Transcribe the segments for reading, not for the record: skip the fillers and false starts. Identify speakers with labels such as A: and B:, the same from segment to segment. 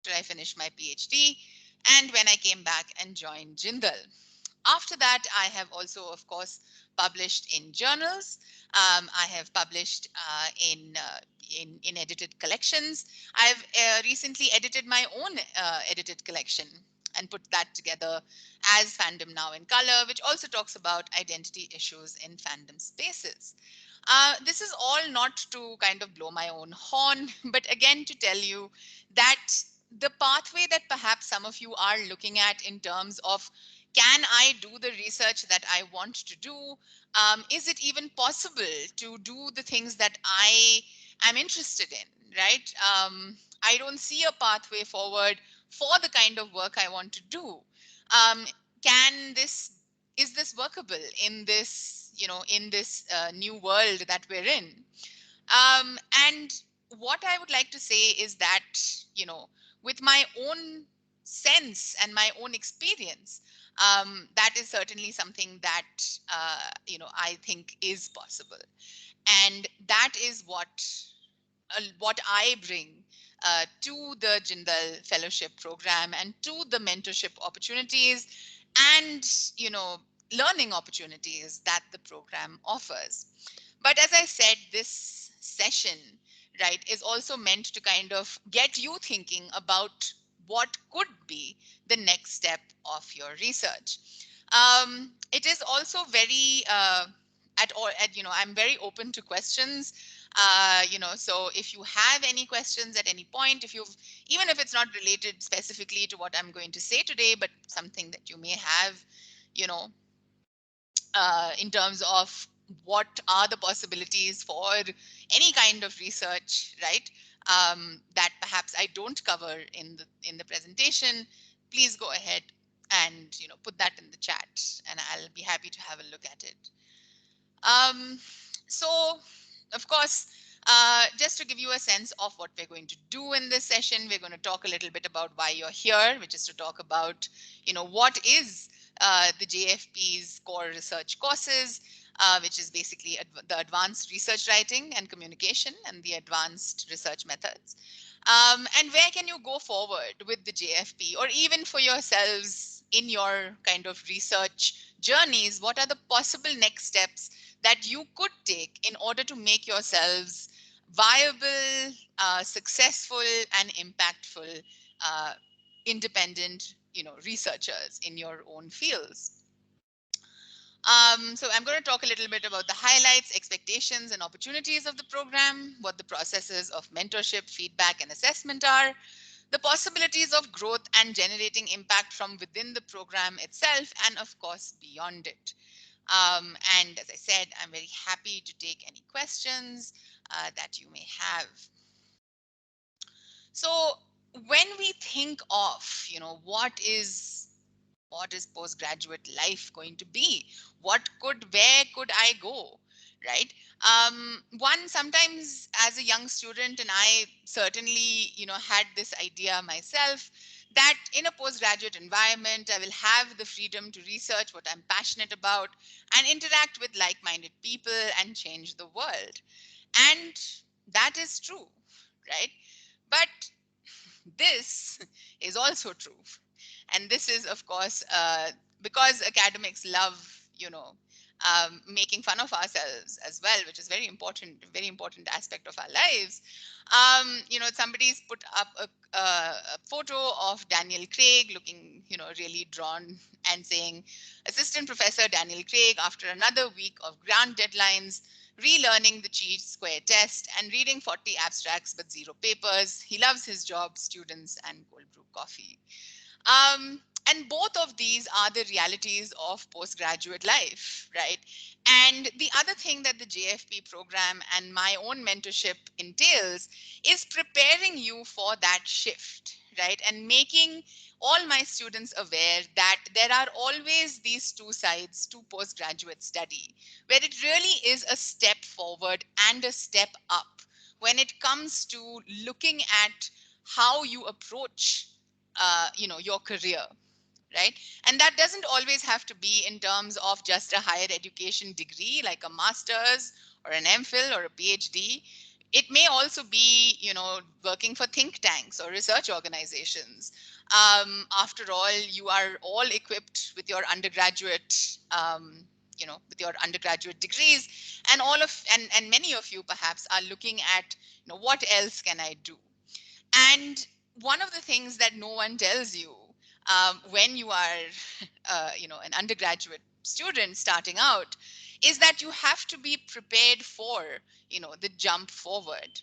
A: I finished my PhD and when I came back and joined Jindal. After that, I have also, of course, published in journals. I have published in edited collections. I've recently edited my own edited collection and put that together as Fandom Now in Color, which also talks about identity issues in fandom spaces. This is all not to kind of blow my own horn, but again to tell you that the pathway that perhaps some of you are looking at in terms of can I do the research that I want to do? Is it even possible to do the things that I am interested in, right? I don't see a pathway forward for the kind of work I want to do. Um, can this is this workable in this in this new world that we're in? And what I would like to say is that, with my own sense and my own experience, that is certainly something that, I think is possible. And that is what I bring to the Jindal Fellowship Program and to the mentorship opportunities and, learning opportunities that the program offers. But as I said, this session, right, is also meant to kind of get you thinking about what could be the next step of your research. It is also very I'm very open to questions. So if you have any questions at any point, if you've even if it's not related specifically to what I'm going to say today, but something that you may have, you know, in terms of what are the possibilities for any kind of research, right? That perhaps I don't cover in the presentation, please go ahead and put that in the chat, and I'll be happy to have a look at it. So, of course, just to give you a sense of what we're going to do in this session, we're going to talk a little bit about why you're here, which is to talk about, what is the JFP's core research courses, which is basically the advanced research writing and communication and the advanced research methods. And where can you go forward with the JFP, or even for yourselves in your kind of research journeys? What are the possible next steps that you could take in order to make yourselves viable, successful, and impactful, independent, researchers in your own fields? So I'm going to talk a little bit about the highlights, expectations, and opportunities of the program, what the processes of mentorship, feedback, and assessment are, the possibilities of growth and generating impact from within the program itself, and of course, beyond it. And as I said, I'm very happy to take any questions that you may have. So when we think of, what is postgraduate life going to be? Where could I go? Right? One, sometimes as a young student, and I certainly, had this idea myself, that in a postgraduate environment, I will have the freedom to research what I'm passionate about and interact with like-minded people and change the world. And that is true, right? But this is also true. And this is, of course, because academics love, making fun of ourselves as well, which is very important aspect of our lives. Somebody's put up a photo of Daniel Craig looking, really drawn and saying, Assistant Professor Daniel Craig, after another week of grant deadlines, relearning the chi-square test and reading 40 abstracts but zero papers. He loves his job, students, and cold brew coffee. And both of these are the realities of postgraduate life, right? And the other thing that the JFP program and my own mentorship entails is preparing you for that shift, right? And making all my students aware that there are always these two sides to postgraduate study, where it really is a step forward and a step up when it comes to looking at how you approach your career, right? And that doesn't always have to be in terms of just a higher education degree like a master's or an MPhil or a PhD. It may also be, working for think tanks or research organizations. After all, you are all equipped with your undergraduate, with your undergraduate degrees, and and many of you perhaps are looking at, what else can I do? And one of the things that no one tells you when you are, an undergraduate student starting out, is that you have to be prepared for, the jump forward.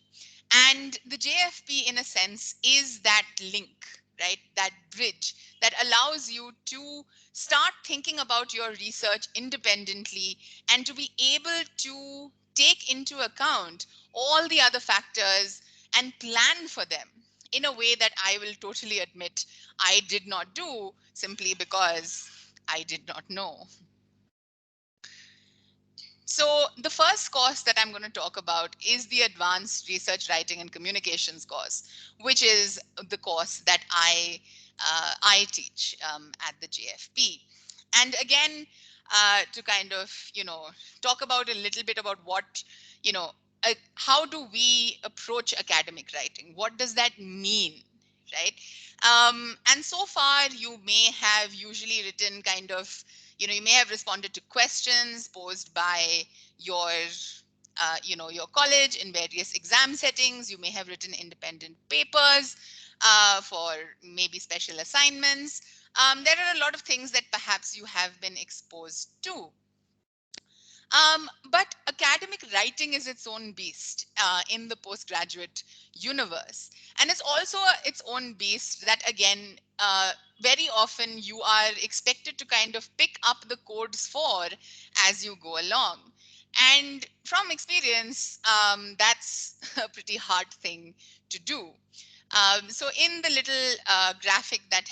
A: And the JFP, in a sense, is that link, right? That bridge that allows you to start thinking about your research independently and to be able to take into account all the other factors and plan for them in a way that I will totally admit I did not do, simply because I did not know. So the first course that I'm going to talk about is the Advanced Research Writing and Communications course, which is the course that I teach at the JFP. And again, to kind of, talk about a little bit about what, how do we approach academic writing? What does that mean, right? And so far, you may have usually written kind of, you may have responded to questions posed by your your college in various exam settings. You may have written independent papers for maybe special assignments. There are a lot of things that perhaps you have been exposed to. But academic writing is its own beast in the postgraduate universe. And it's also its own beast that, again, very often you are expected to kind of pick up the codes for as you go along. And from experience, that's a pretty hard thing to do. So in the little graphic that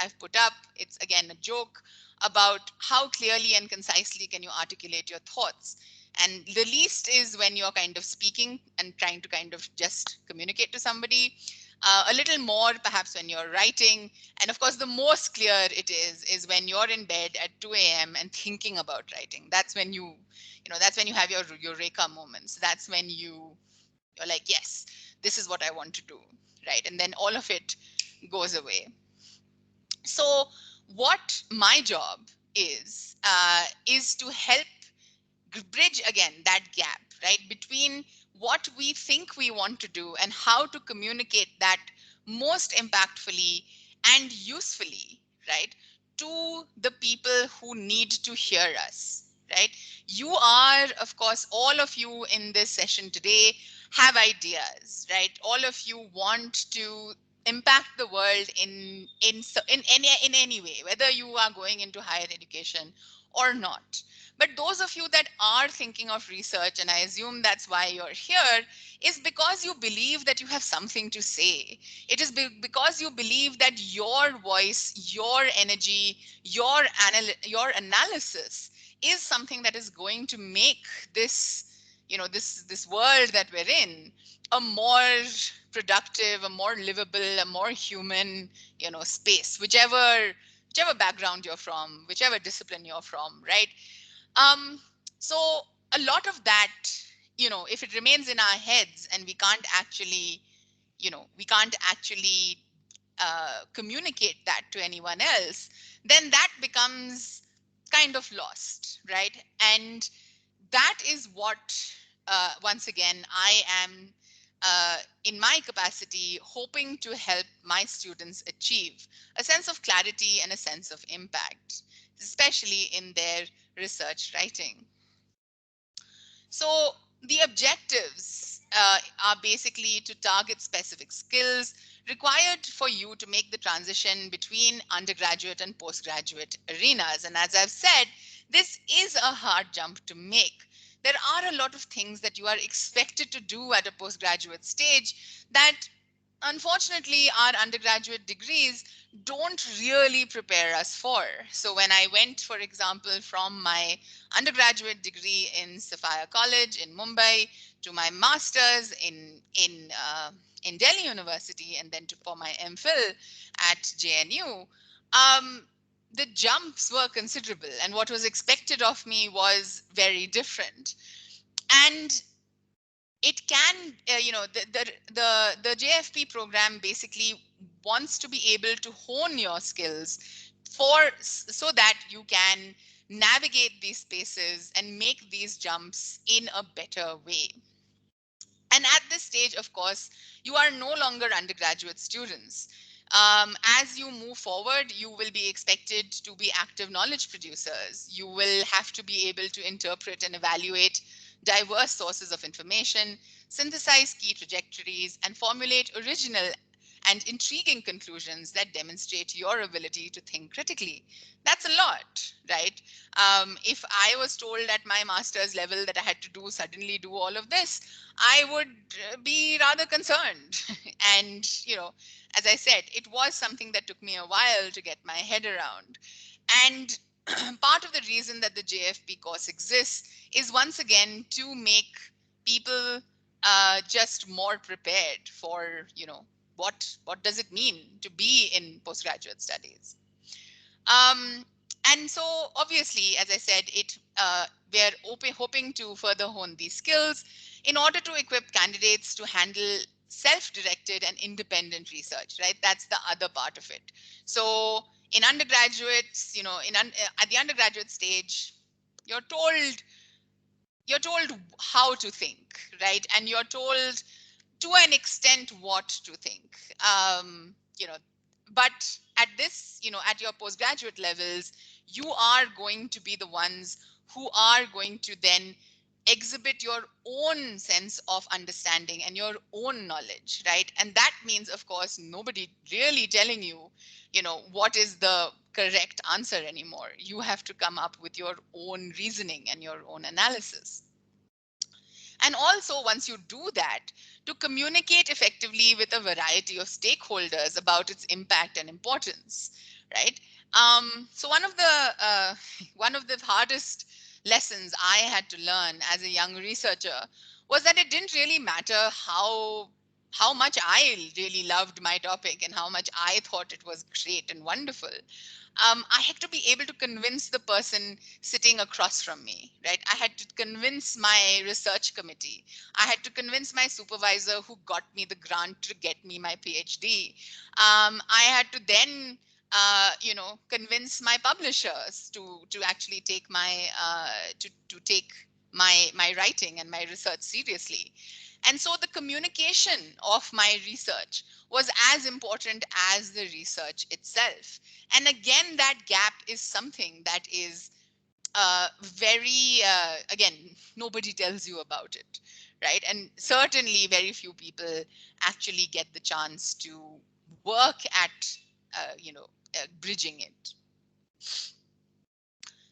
A: I've put up, it's again a joke about how clearly and concisely can you articulate your thoughts. And the least is when you're kind of speaking and trying to kind of just communicate to somebody. A little more perhaps when you're writing. And of course, the most clear it is when you're in bed at 2 a.m. and thinking about writing. That's when that's when you have your eureka moments. That's when you're like, yes, this is what I want to do, right? And then all of it goes away. So what my job is to help bridge again that gap, right, between what we think we want to do and how to communicate that most impactfully and usefully, right, to the people who need to hear us, right? You are, of course, all of you in this session today have ideas, right? All of you want to impact the world in any way, whether you are going into higher education or not. But those of you that are thinking of research, and I assume that's why you're here, is because you believe that you have something to say. It is because you believe that your voice, your energy, your analysis is something that is going to make this, this world that we're in a more productive, a more livable, a more human, space, whichever background you're from, whichever discipline you're from, right? um, so a lot of that, if it remains in our heads and we can't actually communicate that to anyone else, then that becomes kind of lost, right? And that is what, once again, I am, in my capacity, hoping to help my students achieve a sense of clarity and a sense of impact, especially in their research writing. So the objectives are basically to target specific skills required for you to make the transition between undergraduate and postgraduate arenas. And as I've said, this is a hard jump to make. There are a lot of things that you are expected to do at a postgraduate stage that, unfortunately, our undergraduate degrees don't really prepare us for. So when I went, for example, from my undergraduate degree in Sophia College in Mumbai to my master's in Delhi University, and then for my MPhil at JNU, the jumps were considerable, and what was expected of me was very different. And it can, the JFP program basically wants to be able to hone your skills so that you can navigate these spaces and make these jumps in a better way. And at this stage, of course, you are no longer undergraduate students. As you move forward, you will be expected to be active knowledge producers. You will have to be able to interpret and evaluate diverse sources of information, synthesize key trajectories, and formulate original and intriguing conclusions that demonstrate your ability to think critically. That's a lot, right? If I was told at my master's level that I had to suddenly do all of this, I would be rather concerned. And, as I said, it was something that took me a while to get my head around. And part of the reason that the JFP course exists is once again to make people just more prepared for, what does it mean to be in postgraduate studies. Um, and so obviously, as I said, we're hoping to further hone these skills in order to equip candidates to handle self-directed and independent research, right? That's the other part of it. So in undergraduates, at the undergraduate stage, you're told you're told how to think, right? And you're told to an extent what to think. But at this, at your postgraduate levels, you are going to be the ones who are going to then exhibit your own sense of understanding and your own knowledge, right? And that means, of course, nobody really telling you, what is the correct answer anymore. You have to come up with your own reasoning and your own analysis. And also, once you do that, to communicate effectively with a variety of stakeholders about its impact and importance, right? So one of the hardest lessons I had to learn as a young researcher was that it didn't really matter how much I really loved my topic and how much I thought it was great and wonderful. I had to be able to convince the person sitting across from me, right? I had to convince my research committee. I had to convince my supervisor who got me the grant to get me my PhD. I had to then, convince my publishers to actually take to take my writing and my research seriously. And so the communication of my research was as important as the research itself. And again, that gap is something that is again, nobody tells you about it, right? And certainly very few people actually get the chance to work at, bridging it.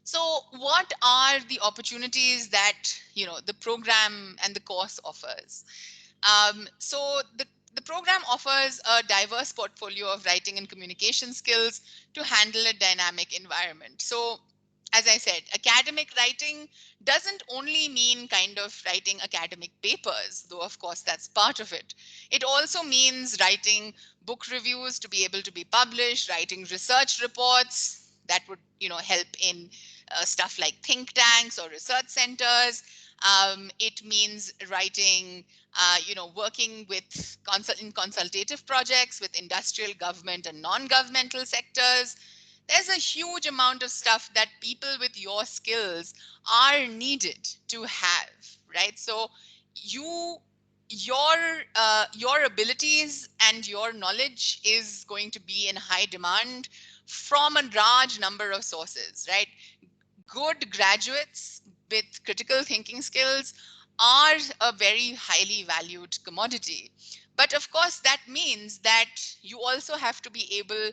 A: So what are the opportunities that, the program and the course offers? So the program offers a diverse portfolio of writing and communication skills to handle a dynamic environment. So as I said, academic writing doesn't only mean kind of writing academic papers, though of course that's part of it. It also means writing book reviews to be able to be published, writing research reports that would, help in stuff like think tanks or research centers. It means writing, working with in consultative projects with industrial, government, and non-governmental sectors. There's a huge amount of stuff that people with your skills are needed to have, right? So you your abilities and your knowledge is going to be in high demand from a large number of sources, right? Good graduates with critical thinking skills are a very highly valued commodity. But of course, that means that you also have to be able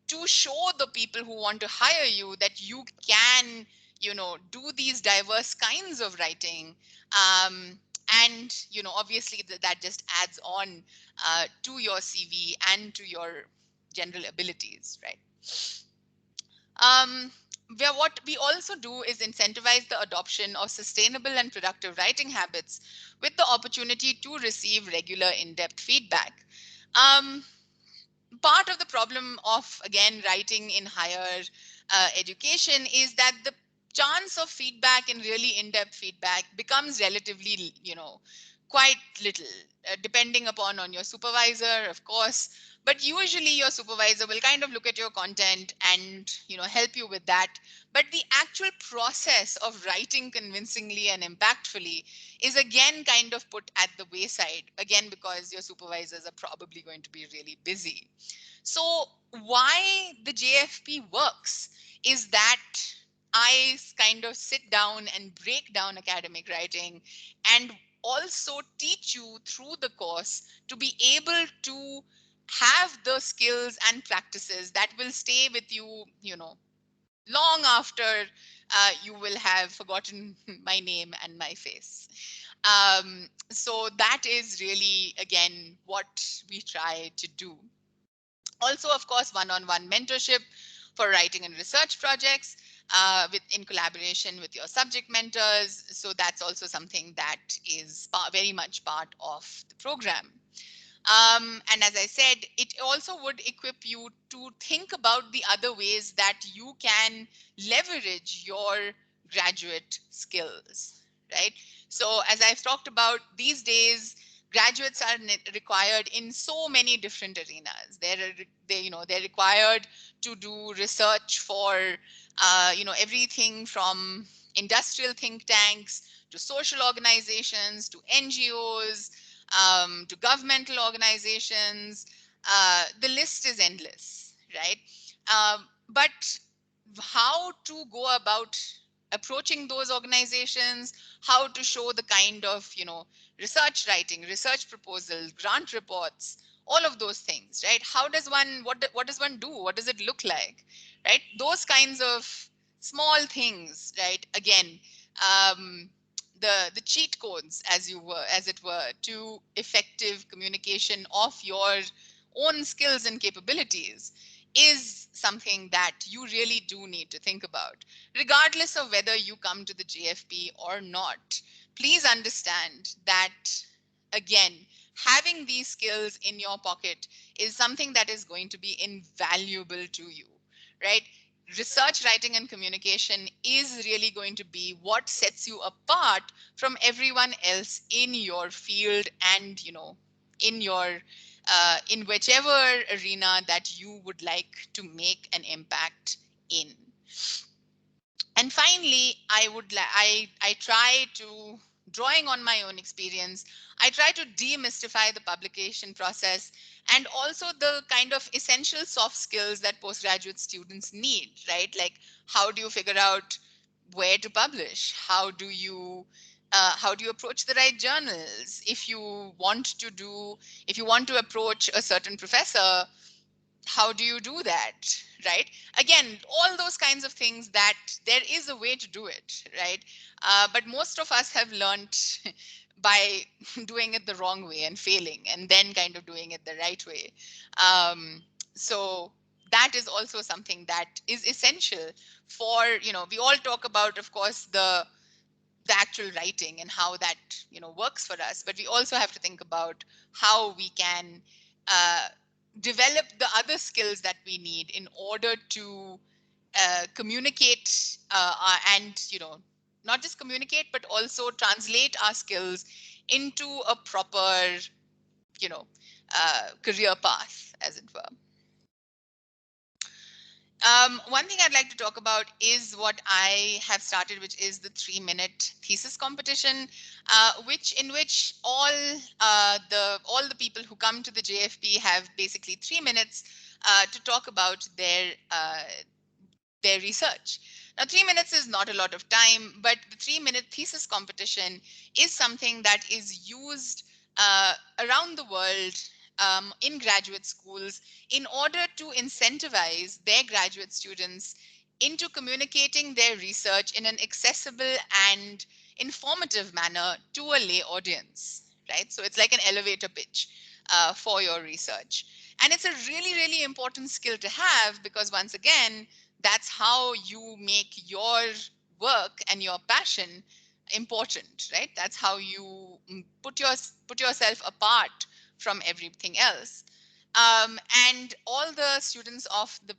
A: to show the people who want to hire you that you can, do these diverse kinds of writing. And, obviously that just adds on to your CV and to your general abilities, right? What we also do is incentivize the adoption of sustainable and productive writing habits with the opportunity to receive regular in-depth feedback. Um, Part of the problem of, again, writing in higher education is that the chance of feedback and really in-depth feedback becomes relatively, quite little, depending upon on your supervisor, of course. But usually your supervisor will kind of look at your content and help you with that. But the actual process of writing convincingly and impactfully is again kind of put at the wayside, again because your supervisors are probably going to be really busy. So why the JFP works is that I kind of sit down and break down academic writing and also teach you through the course to be able to have the skills and practices that will stay with you, long after you will have forgotten my name and my face. So that is really, again, what we try to do. Also, of course, one-on-one mentorship for writing and research projects in collaboration with your subject mentors. So that's also something that is very much part of the program. And as I said, it also would equip you to think about the other ways that you can leverage your graduate skills, right? So as I've talked about, these days, graduates are required in so many different arenas. They're required to do research for, everything from industrial think tanks to social organizations to NGOs, to governmental organizations. The list is endless, right? But how to go about approaching those organizations, how to show the kind of, research writing, research proposals, grant reports, all of those things, right? How does one, what does one do? What does it look like, right? Those kinds of small things, right? Again, um, the cheat codes, as it were, to effective communication of your own skills and capabilities is something that you really do need to think about. Regardless of whether you come to the JFP or not, please understand that, again, having these skills in your pocket is something that is going to be invaluable to you, right? Research writing and communication is really going to be what sets you apart from everyone else in your field and, in your in whichever arena that you would like to make an impact in. And finally, I try to, drawing on my own experience, I try to demystify the publication process and also the kind of essential soft skills that postgraduate students need, right? Like, how do you figure out where to publish? How do you approach the right journals? If you want to approach a certain professor, how do you do that, right? Again, all those kinds of things, that there is a way to do it, right? But most of us have learned by doing it the wrong way and failing, and then kind of doing it the right way. So that is also something that is essential for, we all talk about, of course, the actual writing and how that, works for us, but we also have to think about how we can uh, develop the other skills that we need in order to communicate, and, not just communicate but also translate our skills into a proper, you know career path, as it were. One thing I'd like to talk about is what I have started, which is the 3-minute thesis competition, in which all the people who come to the JFP have basically 3 minutes to talk about their research. Now, 3 minutes is not a lot of time, but the 3-minute thesis competition is something that is used around the world, in graduate schools, in order to incentivize their graduate students into communicating their research in an accessible and informative manner to a lay audience, right? So it's like an elevator pitch for your research. And it's a really, really important skill to have, because once again, that's how you make your work and your passion important, right? That's how you put yourself apart from everything else. And all the students of the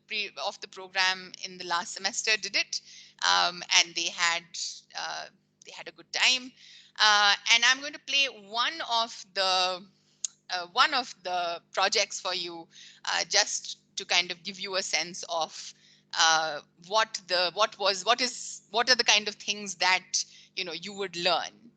A: program in the last semester did it, and they had a good time. And I'm going to play one of the projects for you, just to kind of give you a sense of what are the kind of things that you would learn.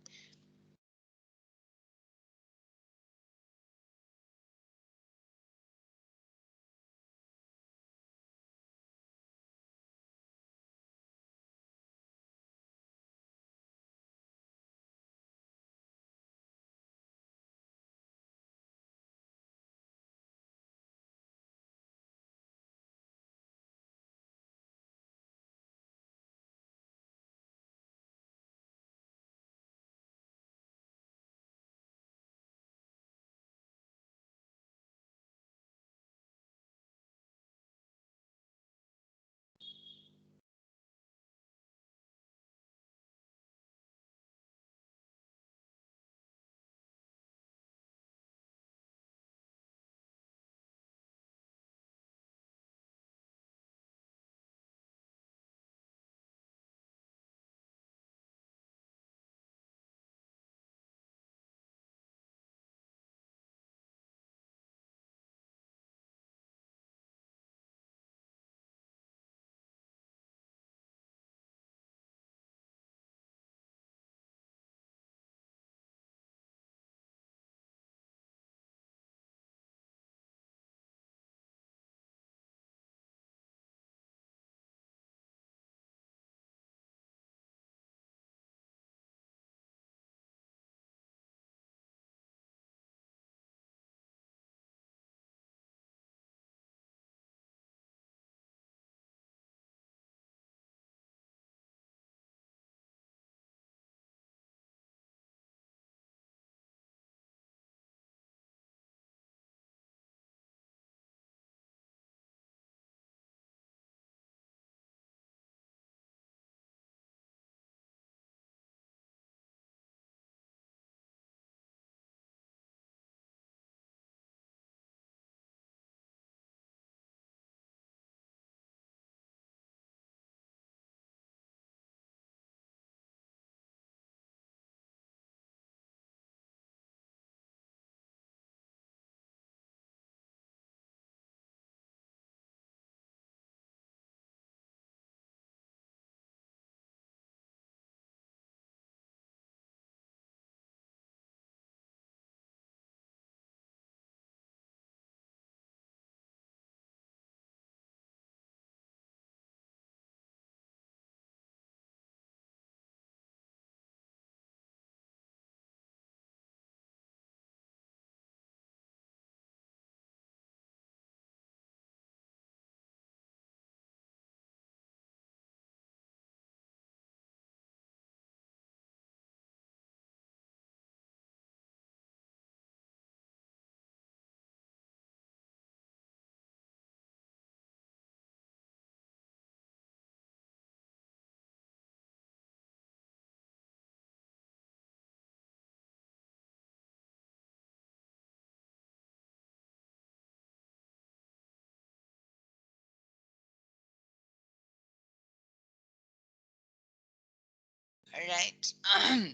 A: Right.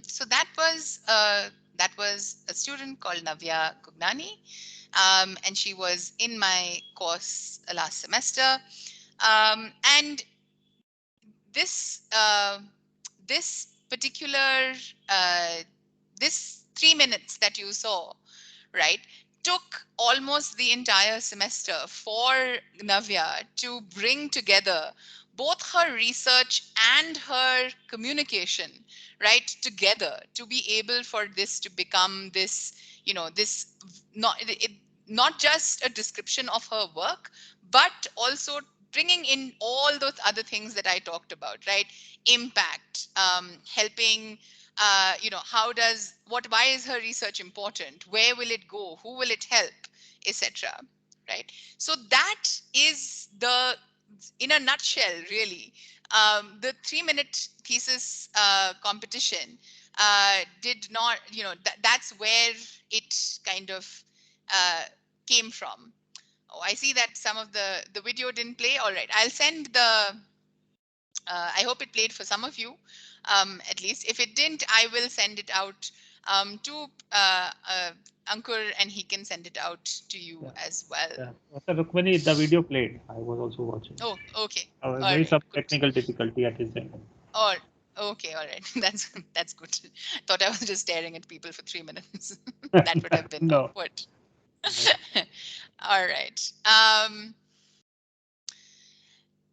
A: So that was a student called Navya Gugnani, and she was in my course last semester. And this this particular uh, this 3 minutes that you saw, right, took almost the entire semester for Navya to bring together both her research and her communication, right, together to be able for this to become this, this not just a description of her work, but also bringing in all those other things that I talked about, right? Impact, helping, how does why is her research important? Where will it go? Who will it help, etc. Right? So that is in a nutshell, really, the 3 minute thesis competition did not, that's where it kind of uh, came from. Oh, I see that some of the video didn't play. All right, I'll send the. I hope it played for some of you. At least if it didn't, I will send it out to Ankur, and he can send it out to you
B: Yeah.
A: as well.
B: Yeah. So Rukmini, the video played. I was also watching.
A: Oh, okay. All
B: Maybe
A: right,
B: some
A: good.
B: technical difficulty at his end.
A: Or okay, all right. That's good. Thought I was just staring at people for 3 minutes. That would have been
B: No.
A: awkward.
B: No.
A: All right.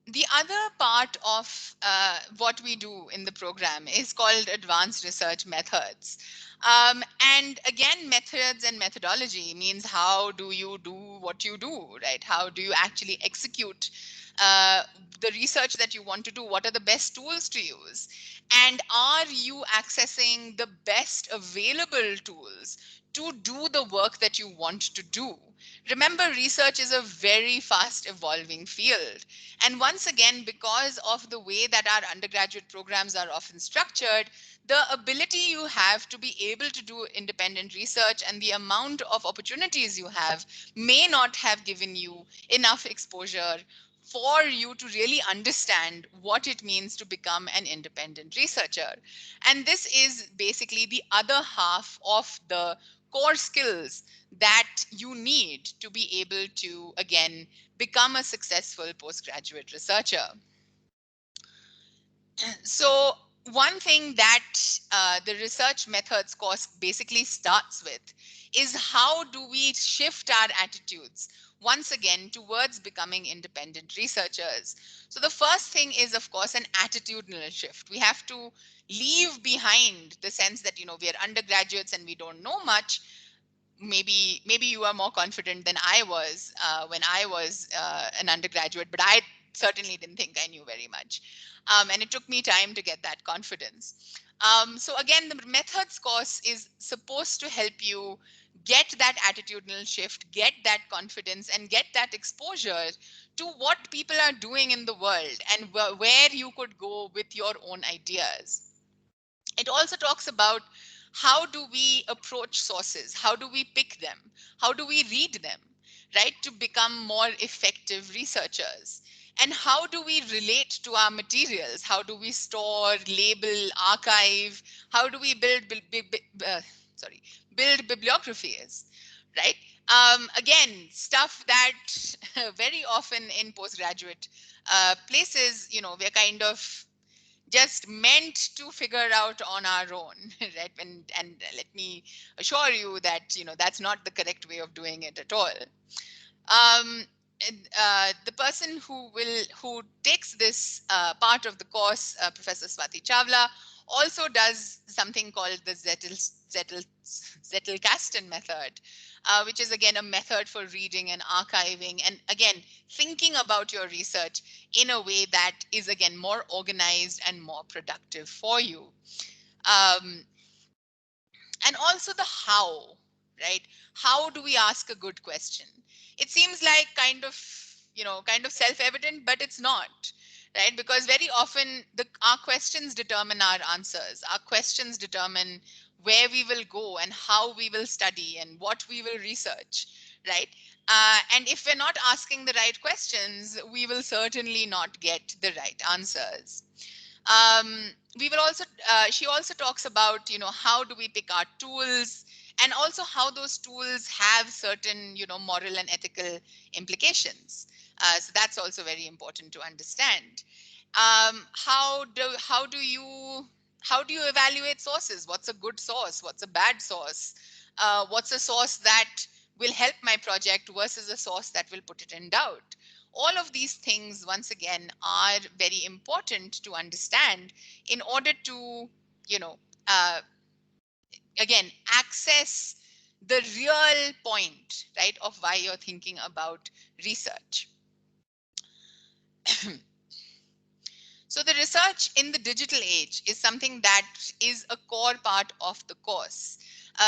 A: The other part of what we do in the program is called advanced research methods. And again, methods and methodology means how do you do what you do, right? How do you actually execute uh, the research that you want to do? What are the best tools to use? And are you accessing the best available tools to do the work that you want to do? Remember, research is a very fast evolving field. And once again, because of the way that our undergraduate programs are often structured, the ability you have to be able to do independent research and the amount of opportunities you have may not have given you enough exposure for you to really understand what it means to become an independent researcher. And this is basically the other half of the core skills that you need to be able to, again, become a successful postgraduate researcher. So one thing that the research methods course basically starts with is how do we shift our attitudes once again towards becoming independent researchers. So the first thing is, of course, an attitudinal shift. We have to leave behind the sense that, we are undergraduates and we don't know much. Maybe you are more confident than I was when I was an undergraduate, but I certainly didn't think I knew very much. And it took me time to get that confidence. So again, the methods course is supposed to help you get that attitudinal shift, get that confidence, and get that exposure to what people are doing in the world and where you could go with your own ideas. It also talks about how do we approach sources, how do we pick them, how do we read them, right, to become more effective researchers, and how do we relate to our materials, how do we store, label, archive, how do we build bibliographies, right? Again, stuff that very often in postgraduate places, we're kind of just meant to figure out on our own, right? And let me assure you that that's not the correct way of doing it at all. The person who takes this part of the course, Professor Swati Chawla, also does something called the Zettel-Kasten method, which is again a method for reading and archiving, and again thinking about your research in a way that is again more organized and more productive for you. Um, and also the how, right? How do we ask a good question? It seems like kind of self-evident, but it's not, right? Because very often our questions determine our answers. Our questions determine where we will go and how we will study and what we will research, right? And if we're not asking the right questions, we will certainly not get the right answers. We will also She also talks about how do we pick our tools, and also how those tools have certain moral and ethical implications. So that's also very important to understand. How do you evaluate sources? What's a good source? What's a bad source? What's a source that will help my project versus a source that will put it in doubt? All of these things, once again, are very important to understand in order to, you know, uh, again, access the real point, right, of why you're thinking about research. So the research in the digital age is something that is a core part of the course.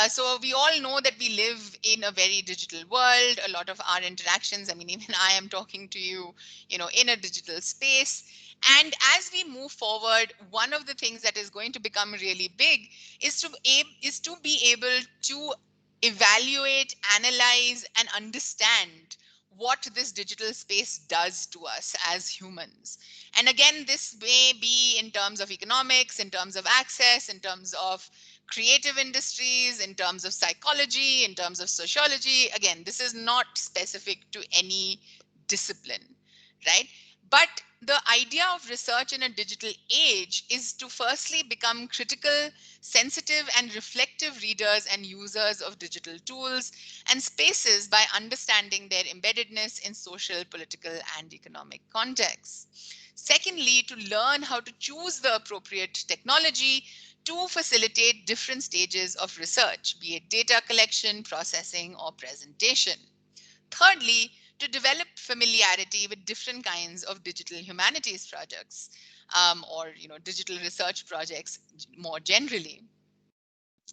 A: So we all know that we live in a very digital world. A lot of our interactions, I mean, even I am talking to you, in a digital space. And as we move forward, one of the things that is going to become really big is to be able to evaluate, analyze, and understand what this digital space does to us as humans. And again, this may be in terms of economics, in terms of access, in terms of creative industries, in terms of psychology, in terms of sociology. Again, this is not specific to any discipline, right? But the idea of research in a digital age is to firstly become critical, sensitive, and reflective readers and users of digital tools and spaces by understanding their embeddedness in social, political, and economic contexts. Secondly, to learn how to choose the appropriate technology to facilitate different stages of research, be it data collection, processing, or presentation. Thirdly, to develop familiarity with different kinds of digital humanities projects, or digital research projects more generally.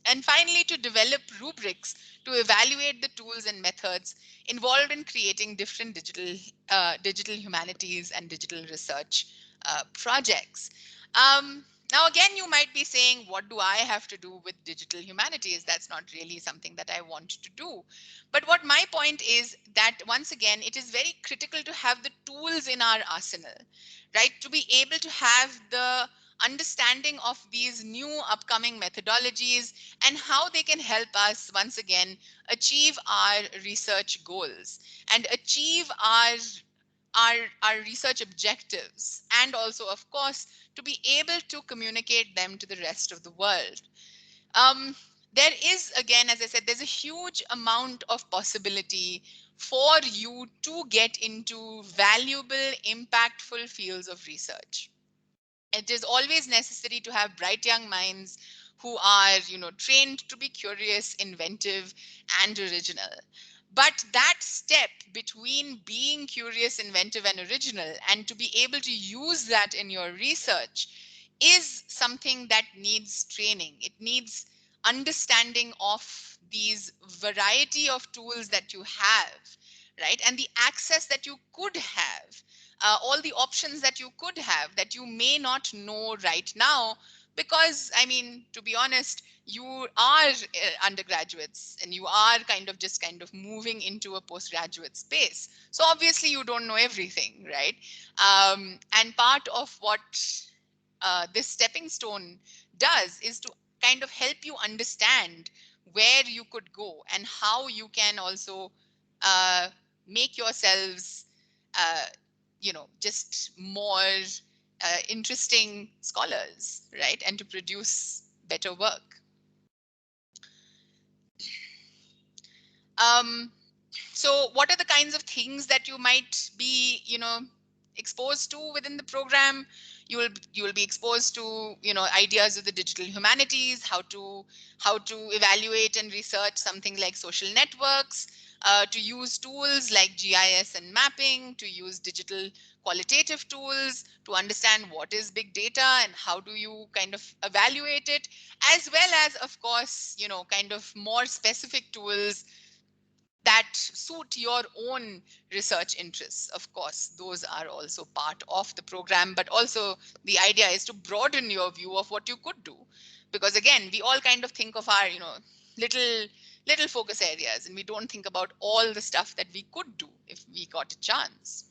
A: And finally, to develop rubrics to evaluate the tools and methods involved in creating different digital humanities and digital research projects. Now, again, you might be saying, what do I have to do with digital humanities? That's not really something that I want to do. But what my point is that, once again, it is very critical to have the tools in our arsenal, right? To be able to have the understanding of these new upcoming methodologies and how they can help us, once again, achieve our research goals and achieve our research objectives, and also, of course, to be able to communicate them to the rest of the world. um, there is, again, as I said, there's a huge amount of possibility for you to get into valuable, impactful fields of research. It is always necessary to have bright young minds who are trained to be curious, inventive, and original. But that step between being curious, inventive, and original, and to be able to use that in your research, is something that needs training. It needs understanding of these variety of tools that you have, right? And the access that you could have, all the options that you could have that you may not know right now. Because, I mean, to be honest, you are undergraduates and you are kind of moving into a postgraduate space. So obviously you don't know everything, right? And part of what this stepping stone does is to kind of help you understand where you could go and how you can also uh, make yourselves, uh, just more interesting scholars, right? And to produce better work. Um, So what are the kinds of things that you might be, exposed to within the program? You will be exposed to, ideas of the digital humanities, how to evaluate and research something like social networks, to use tools like GIS and mapping, to use digital qualitative tools to understand what is big data and how do you kind of evaluate it, as well as, of course, kind of more specific tools that suit your own research interests. Of course, those are also part of the program, but also the idea is to broaden your view of what you could do. Because again, we all kind of think of our, little little focus areas, and we don't think about all the stuff that we could do if we got a chance.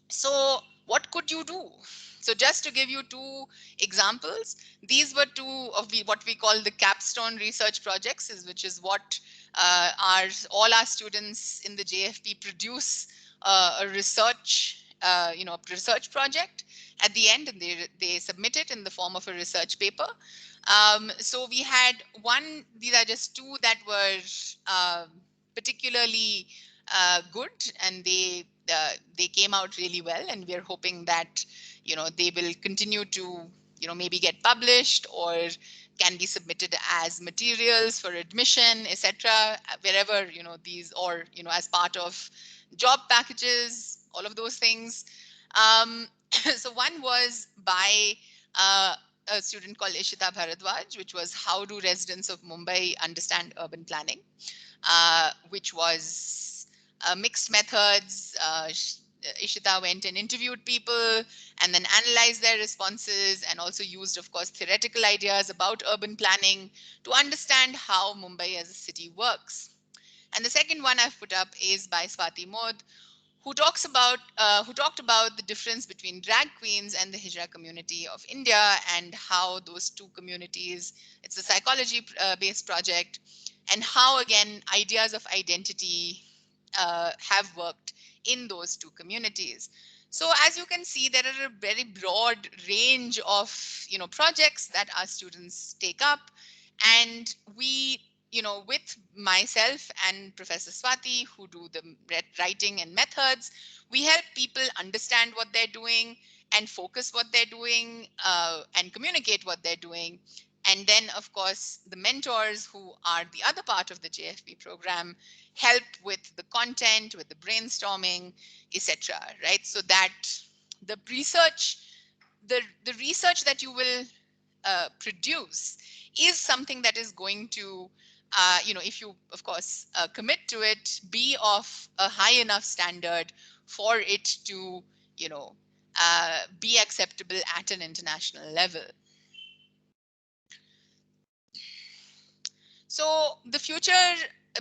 A: So what could you do? So just to give you two examples, these were two of what we call the capstone research projects, which is what all our students in the JFP produce a research project at the end, and they submit it in the form of a research paper. So we had one. These are just two that were particularly good, and they came out really well, and we are hoping that they will continue to maybe get published or can be submitted as materials for admission, etc., wherever these, or as part of job packages, all of those things. So one was by a student called Ishita Bharadwaj, which was how do residents of Mumbai understand urban planning, which was mixed methods. Ishita went and interviewed people and then analyzed their responses, and also used, of course, theoretical ideas about urban planning to understand how Mumbai as a city works. And the second one I've put up is by Swati Mod, who talked about the difference between drag queens and the Hijra community of India, and how those two communities, it's a psychology based project, and how again ideas of identity have worked in those two communities. So as you can see, there are a very broad range of projects that our students take up, and we, with myself and Professor Swati, who do the writing and methods, we help people understand what they're doing and focus what they're doing, and communicate what they're doing. And then, of course, the mentors, who are the other part of the JFP program, help with the content, with the brainstorming, etc. Right? So that the research, the research that you will produce is something that is going to, if you, of course, commit to it, be of a high enough standard for it to, be acceptable at an international level. So the future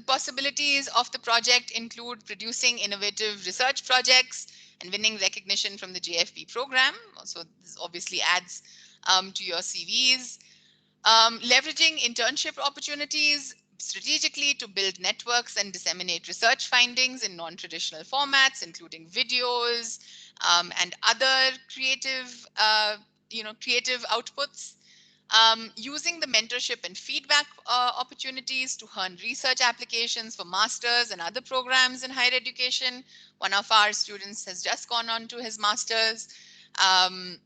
A: possibilities of the project include producing innovative research projects and winning recognition from the JFP program. So this obviously adds to your CVs. Leveraging internship opportunities strategically to build networks and disseminate research findings in non-traditional formats, including videos and other creative, creative outputs. Using the mentorship and feedback opportunities to earn research applications for masters and other programs in higher education. One of our students has just gone on to his masters. Um,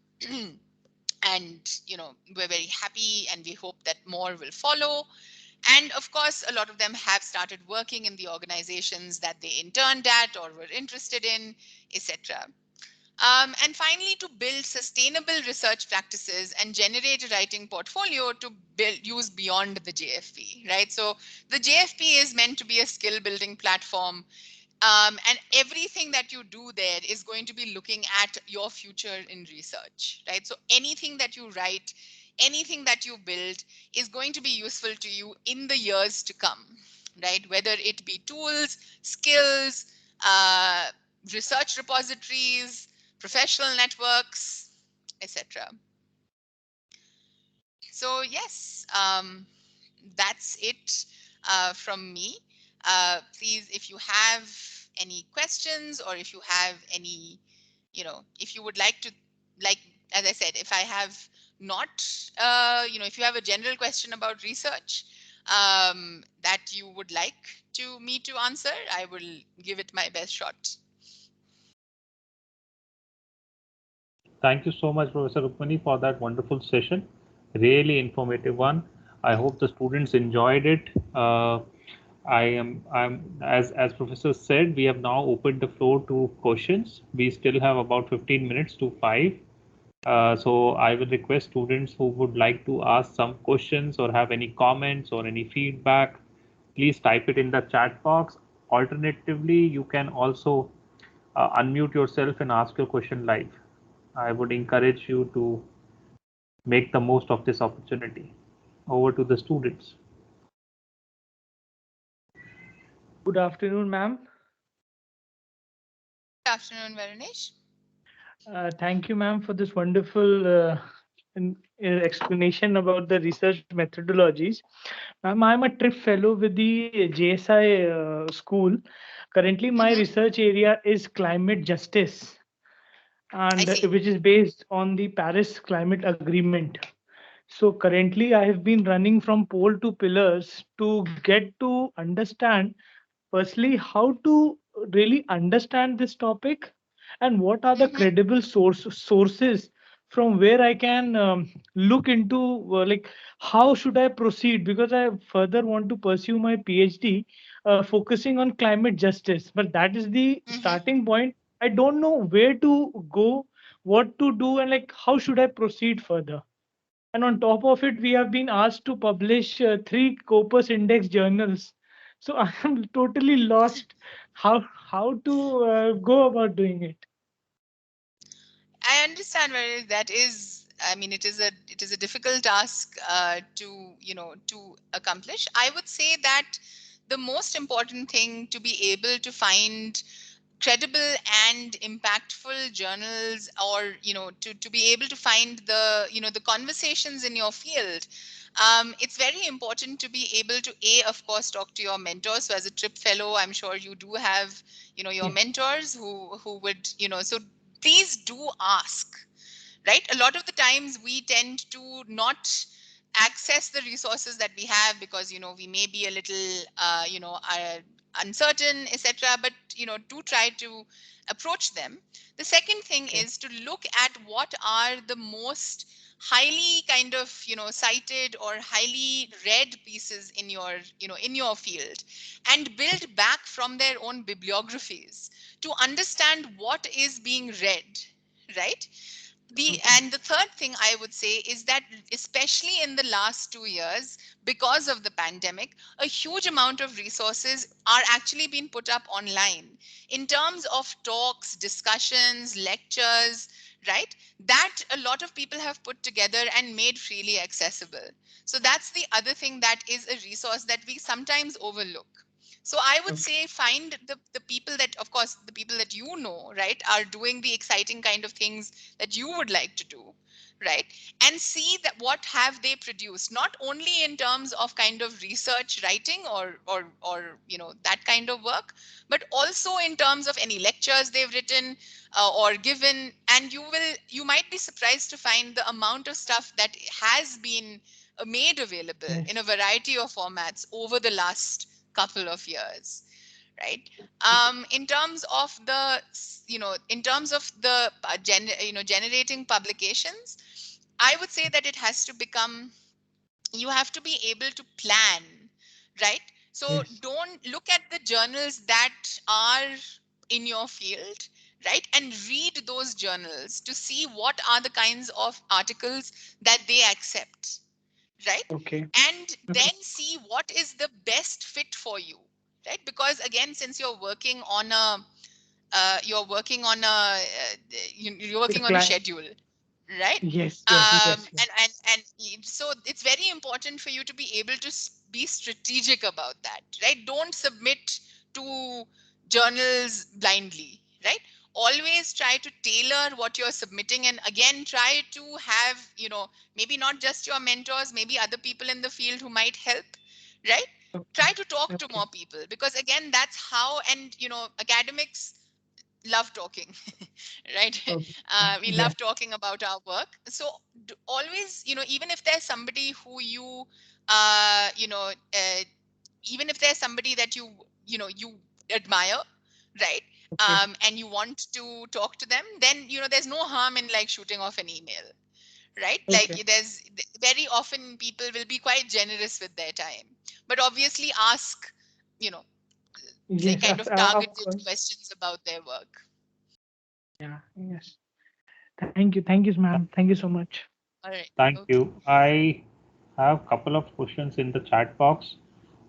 A: and we're very happy, and we hope that more will follow. And of course, a lot of them have started working in the organizations that they interned at or were interested in, etc. And finally, to build sustainable research practices and generate a writing portfolio to use beyond the JFP, right? So the JFP is meant to be a skill building platform, and everything that you do there is going to be looking at your future in research, right? So anything that you write, anything that you build is going to be useful to you in the years to come, right? Whether it be tools, skills, uh, research repositories, professional networks, etc. So yes, that's it from me. Please, if you have any questions, or if you have any, if you would like to, like, as I said, if I have not, if you have a general question about research that you would like me to answer, I will give it my best shot.
B: Thank you so much, Professor Rukmini, for that wonderful session. Really informative one. I hope the students enjoyed it. As Professor said, we have now opened the floor to questions. We still have about 15 minutes to 5. So I will request students who would like to ask some questions or have any comments or any feedback, please type it in the chat box. Alternatively, you can also unmute yourself and ask your question live. I would encourage you to make the most of this opportunity. Over to the students.
C: Good afternoon, ma'am.
A: Good afternoon, Varunish.
C: Thank you, ma'am, for this wonderful explanation about the research methodologies. Ma'am, I'm a TRIP fellow with the JSI school. Currently, my
A: Mm-hmm.
C: research area is climate justice,
A: I
C: and
A: see.
C: which is based on the Paris Climate Agreement. So currently, I have been running from pole to pillars to get to understand, firstly, how to really understand this topic, and what are the
A: Mm-hmm.
C: credible sources from where I can look into, like, how should I proceed, because I further want to pursue my PhD focusing on climate justice, but that is the
A: Mm-hmm.
C: starting point. I don't know where to go, what to do, and like how should I proceed further. And on top of it, we have been asked to publish three Corpus Index journals. So I am totally lost how to go about doing it.
A: I understand where that is. I mean, it is a difficult task to to accomplish. I would say that the most important thing to be able to find credible and impactful journals, or to be able to find the conversations in your field. It's very important to be able to, of course, talk to your mentors. So as a trip fellow, I'm sure you do have your
C: Yes.
A: mentors who would so please do ask, right? A lot of the times we tend to not access the resources that we have because we may be a little uncertain, etc., but do try to approach them. The second thing
C: Okay.
A: is to look at what are the most highly kind of cited or highly read pieces in your field, and build back from their own bibliographies to understand what is being read, right?
C: Okay.
A: And the third thing I would say is that, especially in the last 2 years, because of the pandemic, a huge amount of resources are actually being put up online in terms of talks, discussions, lectures, right? That a lot of people have put together and made freely accessible. So that's the other thing that is a resource that we sometimes overlook. So I would
C: Okay.
A: say find the people that, of course, the people that right, are doing the exciting kind of things that you would like to do, right? And see that what have they produced, not only in terms of kind of research writing or that kind of work, but also in terms of any lectures they've written or given. And you might be surprised to find the amount of stuff that has been made available in
C: Yes.
A: a variety of formats over the last couple of years, right? In terms of the generating publications, I would say that it has to become, you have to be able to plan, right? So
C: Yes.
A: don't look at the journals that are in your field, right, and read those journals to see what are the kinds of articles that they accept, right?
C: Okay.
A: And
C: Okay.
A: then see what is the best fit for you, right? Because again, since you're working on a you're
C: The
A: working on a
C: client.
A: schedule, right?
C: Yes. Yes. Yes. Yes.
A: So it's very important for you to be able to be strategic about that, right? Don't submit to journals blindly, right? Always try to tailor what you're submitting, and again, try to have maybe not just your mentors, maybe other people in the field who might help, right?
C: Okay.
A: Try to talk to
C: Okay.
A: more people, because again, that's how. And academics love talking, right?
C: Okay.
A: We
C: Yes.
A: love talking about our work. So always, even if there's somebody who uh, you know uh, even if there's somebody that you admire, right?
C: Okay.
A: And you want to talk to them, then there's no harm in like shooting off an email, right? Like
C: Okay.
A: there's very often people will be quite generous with their time, but obviously ask you know like
C: Yes.
A: kind of
C: Of
A: targeted
C: course.
A: questions about their work.
C: Yeah. Yes. Thank you. Thank you, ma'am. Thank you so much.
A: All right.
B: Thank
A: Okay.
B: you. I have a couple of questions in the chat box.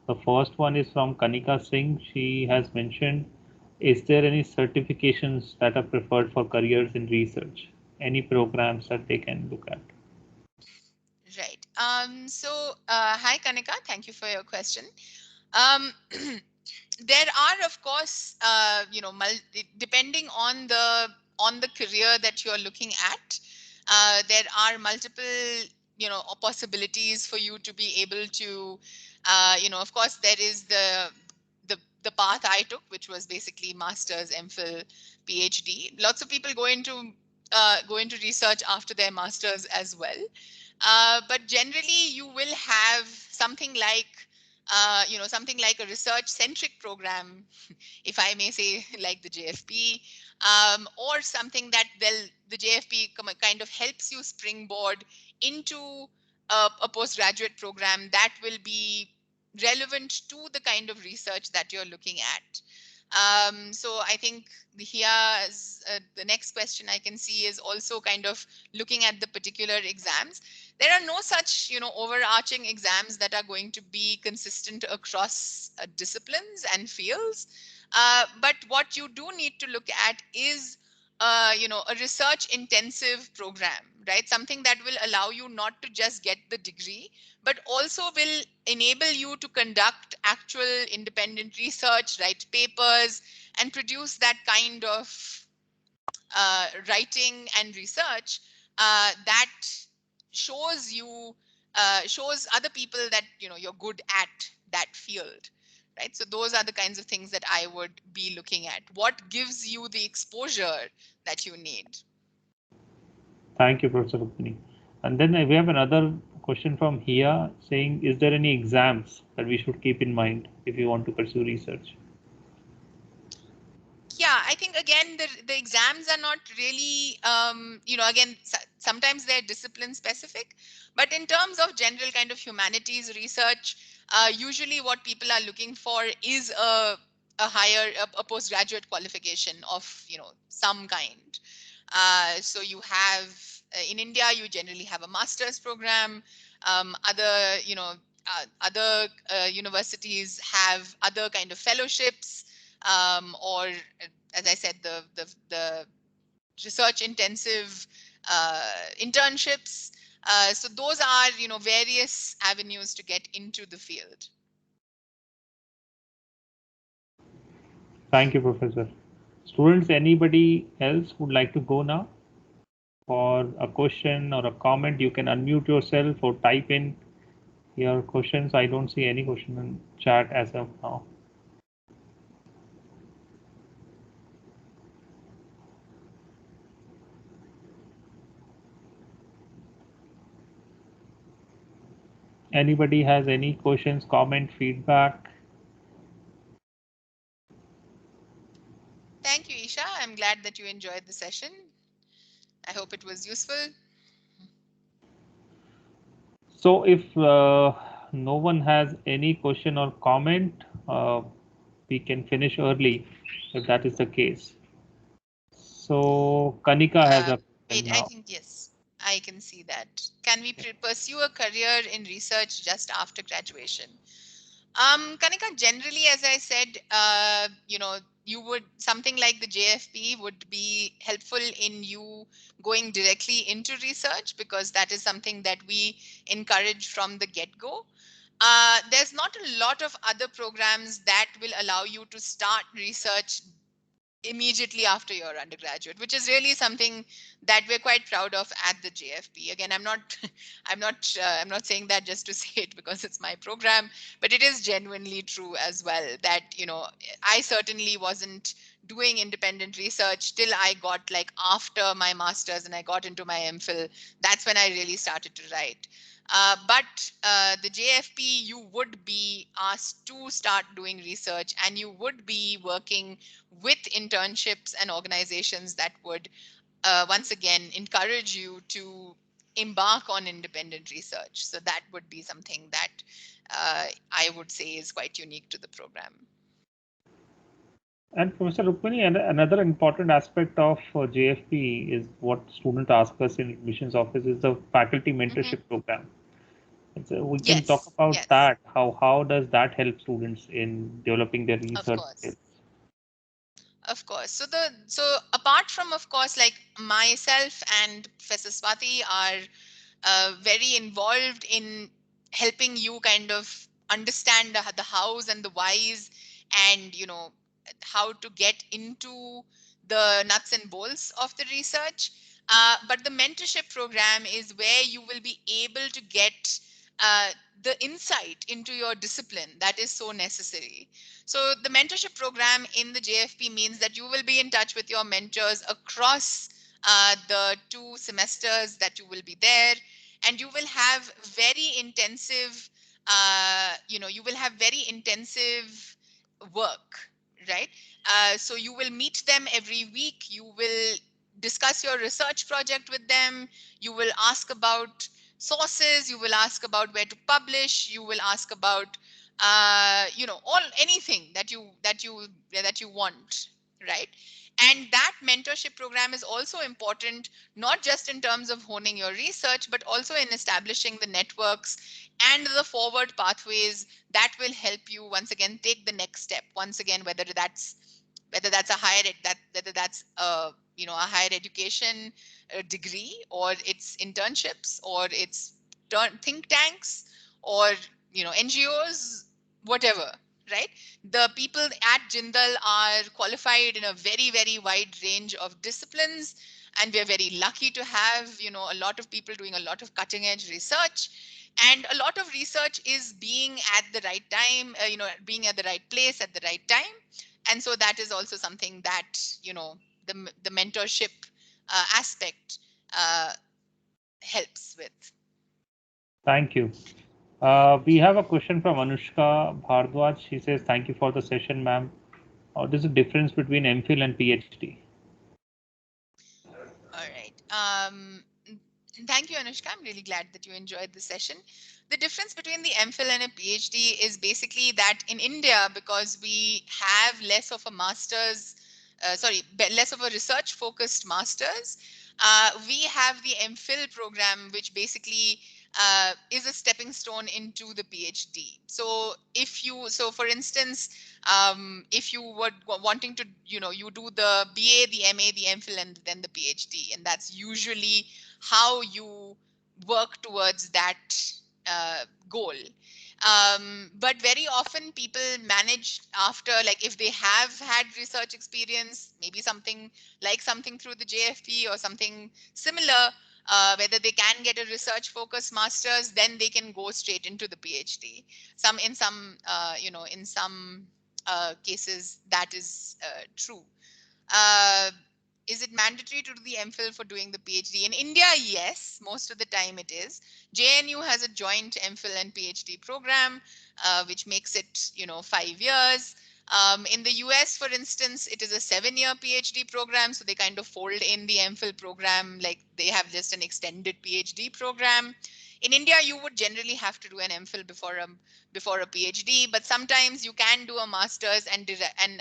B: The first one is from Kanika Singh. She has mentioned, is there any certifications that are preferred for careers in research? Any programs that they can look at?
A: Right. Hi, Kanika. Thank you for your question. Um, there are, of course, depending on the career that you're looking at, there are multiple, possibilities for you to be able to, of course, there is the path I took, which was basically master's, MPhil, PhD. Lots of people go into research after their masters as well. But generally, you will have something like a research-centric program, if I may say, like the JFP, or something that the JFP kind of helps you springboard into a postgraduate program that will be relevant to the kind of research that you're looking at. So I think the next question I can see is also kind of looking at the particular exams. There are no such, overarching exams that are going to be consistent across disciplines and fields. But what you do need to look at is a research intensive program, right? Something that will allow you not to just get the degree, but also will enable you to conduct actual independent research, write papers, and produce that kind of writing and research that shows you shows other people that you're good at that field, right? So those are the kinds of things that I would be looking at. What gives you the exposure that you need?
B: Thank you, Professor Rukmini. And then we have another question from Hia saying, is there any exams that we should keep in mind if you want to pursue research?
A: Yeah, I think again the exams are not really again sometimes they're discipline specific, but in terms of general kind of humanities research, usually what people are looking for is a postgraduate qualification of some kind. So you have in India you generally have a master's program. Other other universities have other kind of fellowships, or as I said, the research intensive internships. So those are various avenues to get into the field.
B: Thank you, Professor. Students, anybody else would like to go now for a question or a comment? You can unmute yourself or type in your questions. I don't see any question in chat as of now. Anybody has any questions, comment, feedback?
A: Thank you, Isha. I'm glad that you enjoyed the session. I hope it was useful.
B: So if no one has any question or comment, we can finish early if that is the case. So Kanika has a question
A: Wait, I
B: now.
A: think yes, I can see that. Can we pursue a career in research just after graduation? Kanika, generally, as I said, you would something like the JFP would be helpful in you going directly into research, because that is something that we encourage from the get-go. There's not a lot of other programs that will allow you to start research immediately after your undergraduate, which is really something that we're quite proud of at the JFP. Again, I'm not I'm not saying that just to say it because it's my program, but it is genuinely true as well that I certainly wasn't doing independent research till I got like after my masters and I got into my MPhil. That's when I really started to write. But the JFP, you would be asked to start doing research, and you would be working with internships and organizations that would once again encourage you to embark on independent research. So that would be something that I would say is quite unique to the program.
B: And Professor Rukmini, another important aspect of JFP is what students ask us in admissions office is the faculty mentorship program. We can talk
A: Yes,
B: about
A: yes,
B: that. How does that help students in developing their
A: of
B: research
A: course.
B: skills?
A: Of course. So apart from, of course, like myself and Professor Swati are very involved in helping you kind of understand the hows and the whys, and how to get into the nuts and bolts of the research. But the mentorship program is where you will be able to get uh, the insight into your discipline that is so necessary. So the mentorship program in the JFP means that you will be in touch with your mentors across the 2 semesters that you will be there, and you will have very intensive you will have very intensive work, right? So you will meet them every week, you will discuss your research project with them, you will ask about sources, you will ask about where to publish, you will ask about all anything that you want, right? And that mentorship program is also important, not just in terms of honing your research, but also in establishing the networks and the forward pathways that will help you once again take the next step. Once again, whether that's a higher ed, whether that's a a higher education degree, or it's internships, or it's think tanks, or NGOs, whatever, right? The people at Jindal are qualified in a very, very wide range of disciplines, and we're very lucky to have a lot of people doing a lot of cutting edge research, and a lot of research is being at the right time, being at the right place at the right time. And so that is also something that the mentorship aspect helps with.
B: Thank you. We have a question from Anushka Bhardwaj. She says, thank you for the session, ma'am. What is the difference between MPhil and PhD?
A: All right. Thank you, Anushka. I'm really glad that you enjoyed the session. The difference between the MPhil and a PhD is basically that in India, because we have less of a master's, less of a research-focused master's, we have the MPhil program, which basically is a stepping stone into the PhD. So for instance, if you were wanting to, you do the BA, the MA, the MPhil, and then the PhD, and that's usually how you work towards that goal. But very often people manage after, like if they have had research experience, maybe something through the Jfp or something similar, whether they can get a research focused master's, then they can go straight into the PhD. In some cases that is true. Is it mandatory to do the MPhil for doing the PhD? In India, yes, most of the time it is. JNU has a joint MPhil and PhD program, which makes it, 5 years. In the US, for instance, it is a 7-year PhD program. So they kind of fold in the MPhil program, like they have just an extended PhD program. In India, you would generally have to do an MPhil before a PhD, but sometimes you can do a master's and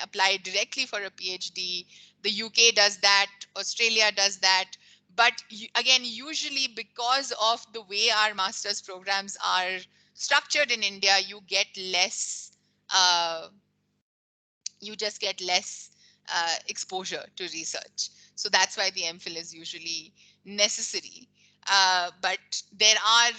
A: apply directly for a PhD. The UK does that, Australia does that. But again, usually because of the way our master's programs are structured in India, you just get less exposure to research. So that's why the MPhil is usually necessary. But there are,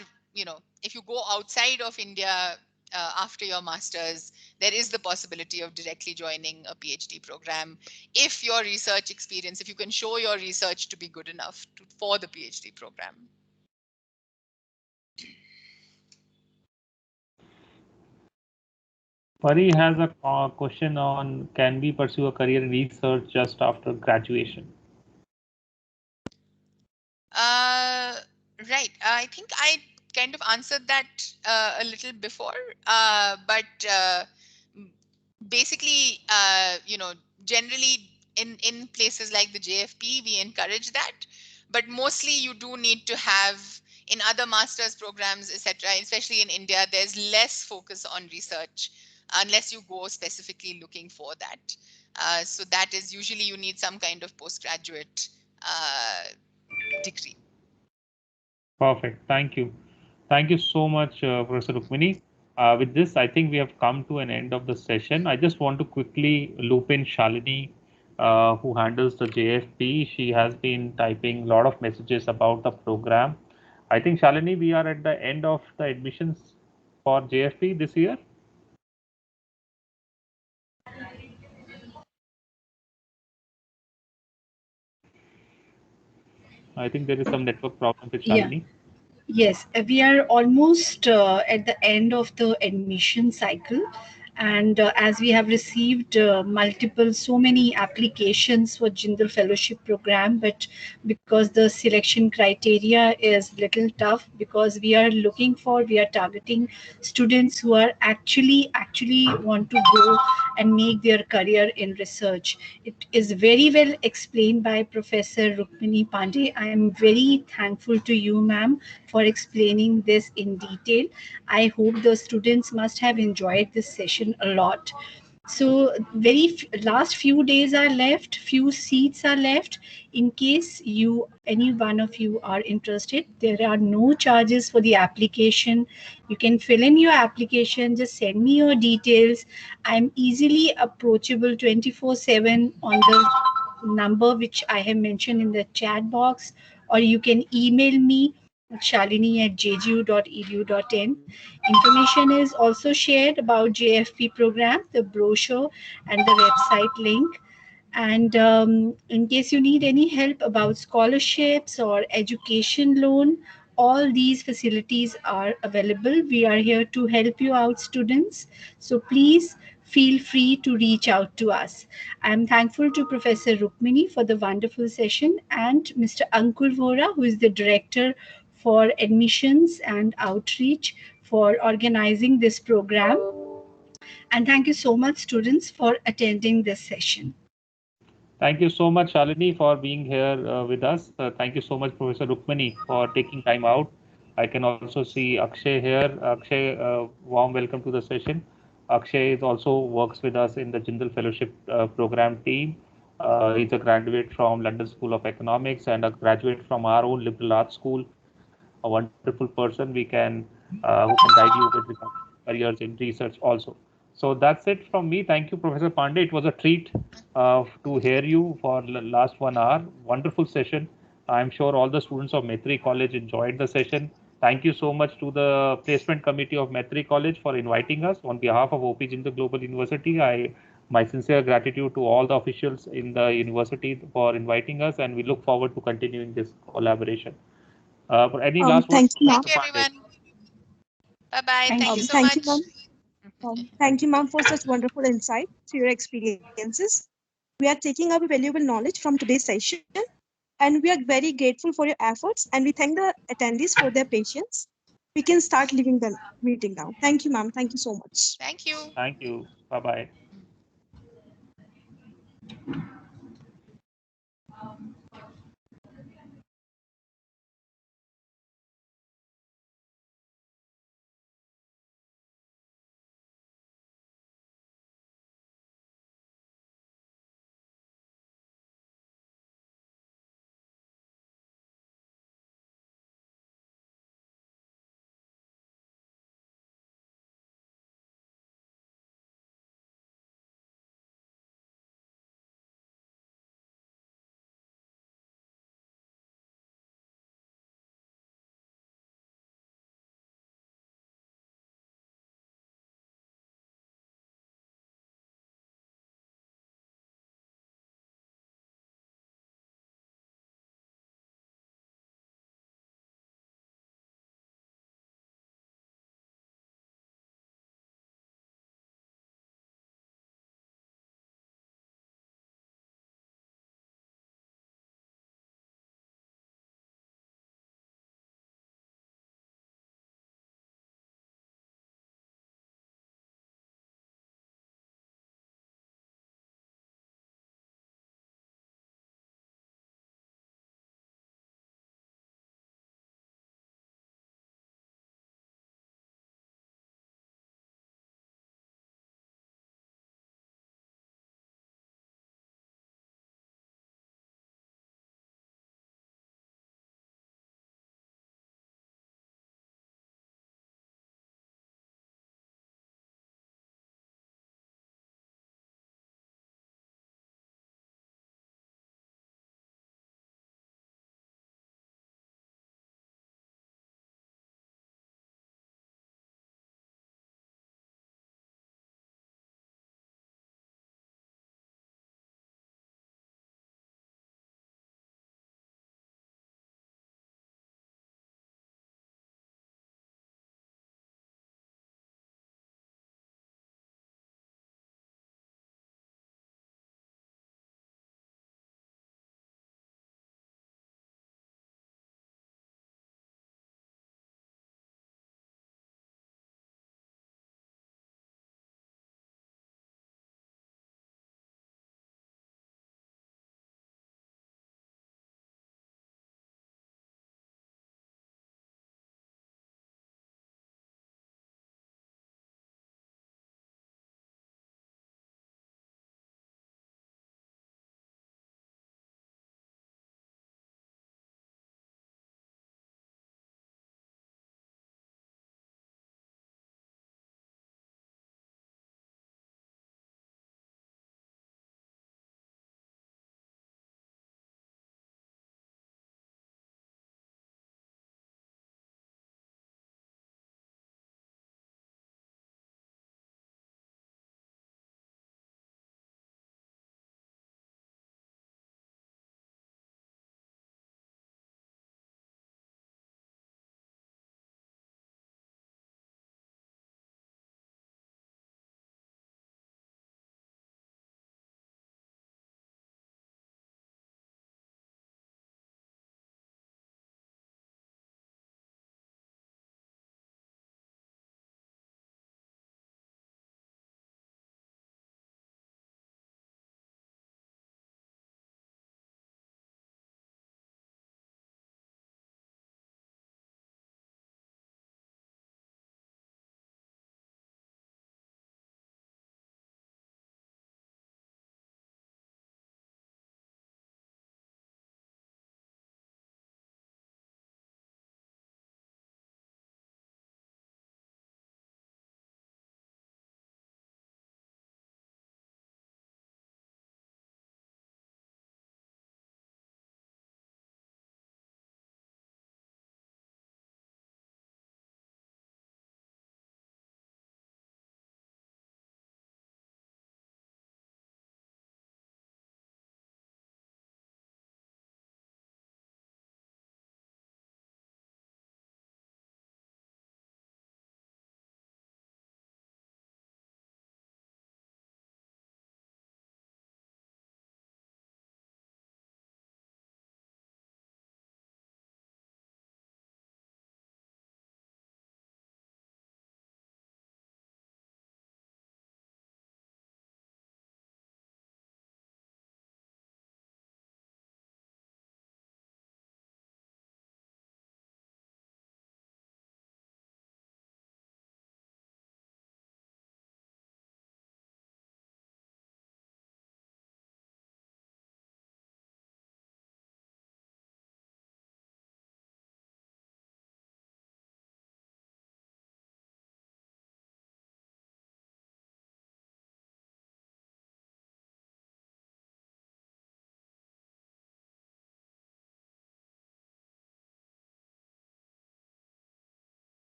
A: if you go outside of India after your master's, there is the possibility of directly joining a PhD program if your research experience, if you can show your research to be good enough for the PhD program.
B: Pari has a question on, can we pursue a career in research just after graduation?
A: Right. I think I kind of answered that a little before, but basically, generally in places like the JFP, we encourage that, but mostly you do need to have, in other master's programs, etc., especially in India, there's less focus on research unless you go specifically looking for that. So that is usually you need some kind of postgraduate degree.
B: Perfect. Thank you. Thank you so much, Professor Rukmini. With this, I think we have come to an end of the session. I just want to quickly loop in Shalini, who handles the JFP. She has been typing a lot of messages about the program. I think, Shalini, we are at the end of the admissions for JFP this year. I think there is some network problem with Shalini.
D: Yeah. Yes, we are almost at the end of the admission cycle. And as we have received so many applications for Jindal Fellowship Program, but because the selection criteria is little tough, because we are targeting students who are actually want to go and make their career in research. It is very well explained by Professor Rukmini Pandey. I am very thankful to you, ma'am, for explaining this in detail. I hope the students must have enjoyed this session a lot. So last few days are left, few seats are left. In case any one of you are interested, there are no charges for the application. You can fill in your application, just send me your details. I'm easily approachable 24/7 on the number which I have mentioned in the chat box, or you can email me shalini@jgu.edu.in. Information is also shared about JFP program, the brochure and the website link. And in case you need any help about scholarships or education loan, all these facilities are available. We are here to help you out, students. So please feel free to reach out to us. I'm thankful to Professor Rukmini for the wonderful session, and Mr. Ankur Vora, who is the Director for Admissions and Outreach, for organizing this program. And thank you so much, students, for attending this session.
B: Thank you so much, Shalini, for being here with us. Thank you so much, Professor Rukmini, for taking time out. I can also see Akshay here. Akshay, warm welcome to the session. Akshay is also works with us in the Jindal Fellowship Program team. He's a graduate from London School of Economics and a graduate from our own liberal arts school. A wonderful person who can guide you with regard to careers in research also. So that's it from me. Thank you, Professor Pandey. It was a treat to hear you for the last 1 hour. Wonderful session. I'm sure all the students of Metri College enjoyed the session. Thank you so much to the placement committee of Metri College for inviting us. On behalf of OP Jindal Global University, my sincere gratitude to all the officials in the university for inviting us, and we look forward to continuing this collaboration. For any last words,
E: Thank you, ma'am.
A: Thank you, everyone. Bye bye.
D: Thank
A: Thank
D: you.
A: you so
E: Thank you,
A: much.
E: ma'am. Thank you, ma'am, for such wonderful insight to your experiences. We are taking up valuable knowledge from today's session, and we are very grateful for your efforts, and we thank the attendees for their patience. We can start leaving the meeting now. Thank you, ma'am. Thank you so much.
A: Thank you.
B: Thank you. Bye bye.